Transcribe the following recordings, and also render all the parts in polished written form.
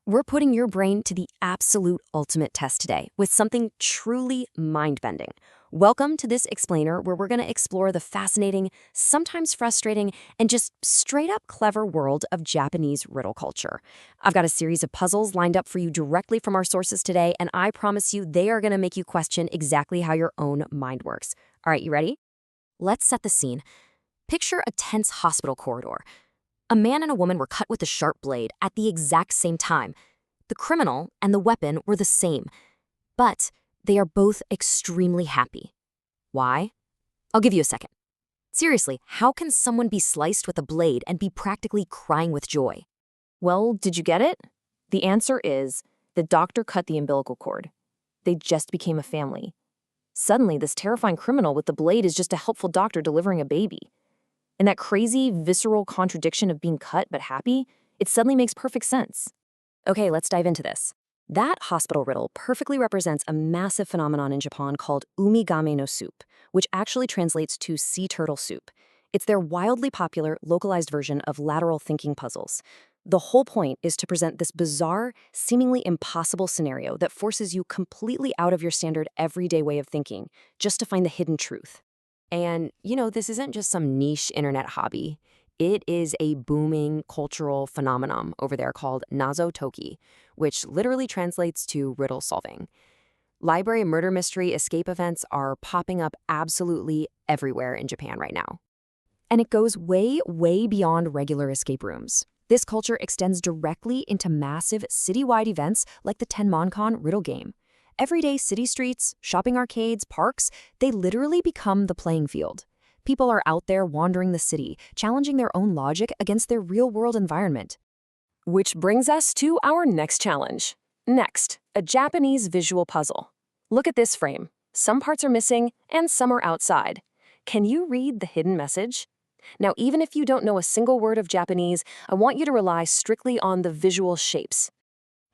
We're putting your brain to the absolute ultimate test today with something truly mind-bending. Welcome to this explainer where we're going to explore the fascinating, sometimes frustrating, and just straight-up clever world of Japanese riddle culture. I've got a series of puzzles lined up for you directly from our sources today, and I promise you they are going to make you question exactly how your own mind works. All right, you ready? Let's set the scene. Picture a tense hospital corridor. A man and a woman were cut with a sharp blade at the exact same time. The criminal and the weapon were the same, but they are both extremely happy. Why? I'll give you a second. Seriously, how can someone be sliced with a blade and be practically crying with joy? Well, did you get it? The answer is the doctor cut the umbilical cord. They just became a family. Suddenly, this terrifying criminal with the blade is just a helpful doctor delivering a baby. And that crazy, visceral contradiction of being cut but happy, it suddenly makes perfect sense. Okay, let's dive into this. That hospital riddle perfectly represents a massive phenomenon in Japan called umigame no soup, which actually translates to sea turtle soup. It's their wildly popular, localized version of lateral thinking puzzles. The whole point is to present this bizarre, seemingly impossible scenario that forces you completely out of your standard everyday way of thinking, just to find the hidden truth. And, this isn't just some niche internet hobby. It is a booming cultural phenomenon over there called Nazo Toki, which literally translates to riddle solving. Library murder mystery escape events are popping up absolutely everywhere in Japan right now. And it goes way, way beyond regular escape rooms. This culture extends directly into massive citywide events like the Tenmoncon riddle game. Everyday city streets, shopping arcades, parks, they literally become the playing field. People are out there wandering the city, challenging their own logic against their real-world environment. Which brings us to our next challenge. Next, a Japanese visual puzzle. Look at this frame. Some parts are missing, and some are outside. Can you read the hidden message? Now, even if you don't know a single word of Japanese, I want you to rely strictly on the visual shapes.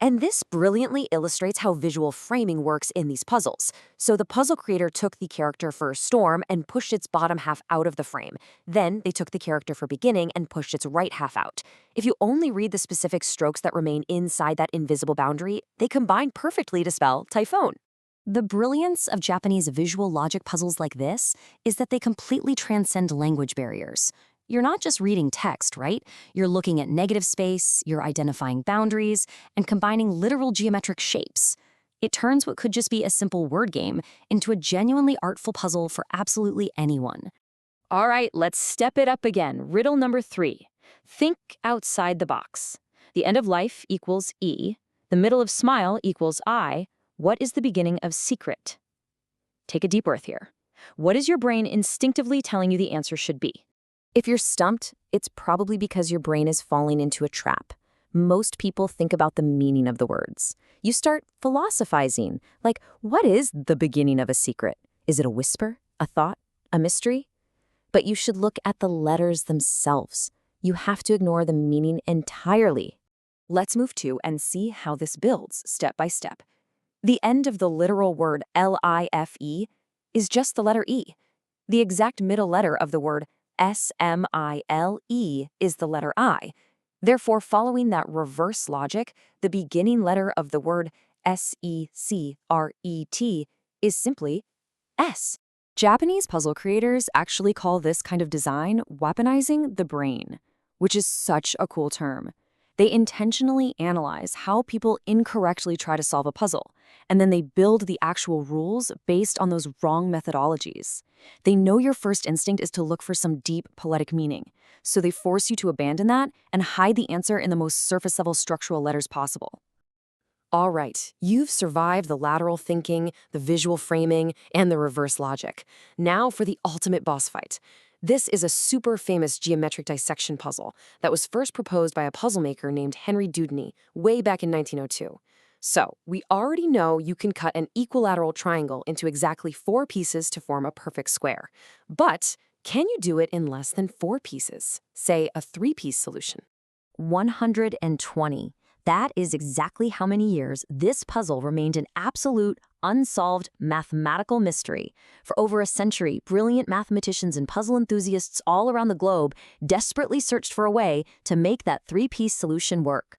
And this brilliantly illustrates how visual framing works in these puzzles. So the puzzle creator took the character for Storm and pushed its bottom half out of the frame. Then they took the character for Beginning and pushed its right half out. If you only read the specific strokes that remain inside that invisible boundary, they combine perfectly to spell typhoon. The brilliance of Japanese visual logic puzzles like this is that they completely transcend language barriers. You're not just reading text, right? You're looking at negative space, you're identifying boundaries, and combining literal geometric shapes. It turns what could just be a simple word game into a genuinely artful puzzle for absolutely anyone. All right, let's step it up again. Riddle number 3. Think outside the box. The end of life equals E. The middle of smile equals I. What is the beginning of secret? Take a deep breath here. What is your brain instinctively telling you the answer should be? If you're stumped, it's probably because your brain is falling into a trap. Most people think about the meaning of the words. You start philosophizing, like, what is the beginning of a secret? Is it a whisper, a thought, a mystery? But you should look at the letters themselves. You have to ignore the meaning entirely. Let's move to and see how this builds step by step. The end of the literal word L-I-F-E is just the letter E. The exact middle letter of the word S-M-I-L-E is the letter I. Therefore, following that reverse logic, the beginning letter of the word S-E-C-R-E-T is simply S. Japanese puzzle creators actually call this kind of design weaponizing the brain, which is such a cool term. They intentionally analyze how people incorrectly try to solve a puzzle, and then they build the actual rules based on those wrong methodologies. They know your first instinct is to look for some deep poetic meaning, so they force you to abandon that and hide the answer in the most surface-level structural letters possible. All right, you've survived the lateral thinking, the visual framing, and the reverse logic. Now for the ultimate boss fight. This is a super famous geometric dissection puzzle that was first proposed by a puzzle maker named Henry Dewdney way back in 1902. So, we already know you can cut an equilateral triangle into exactly 4 pieces to form a perfect square. But can you do it in less than 4 pieces? Say a 3-piece solution. 120. That is exactly how many years this puzzle remained an absolute, unsolved mathematical mystery. For over a century, brilliant mathematicians and puzzle enthusiasts all around the globe desperately searched for a way to make that 3-piece solution work.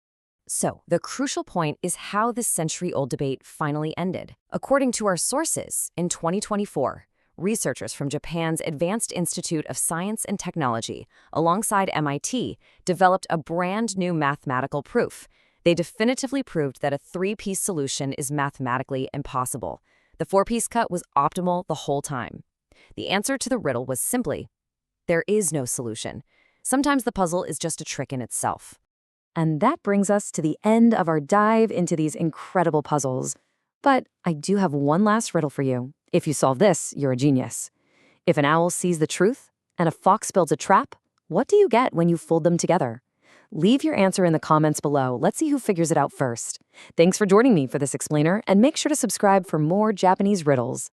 So, the crucial point is how this century-old debate finally ended. According to our sources, in 2024, researchers from Japan's Advanced Institute of Science and Technology, alongside MIT, developed a brand new mathematical proof. They definitively proved that a three-piece solution is mathematically impossible. The four-piece cut was optimal the whole time. The answer to the riddle was simply, there is no solution. Sometimes the puzzle is just a trick in itself. And that brings us to the end of our dive into these incredible puzzles. But I do have one last riddle for you. If you solve this, you're a genius. If an owl sees the truth and a fox builds a trap, what do you get when you fold them together? Leave your answer in the comments below. Let's see who figures it out first. Thanks for joining me for this explainer, and make sure to subscribe for more Japanese riddles.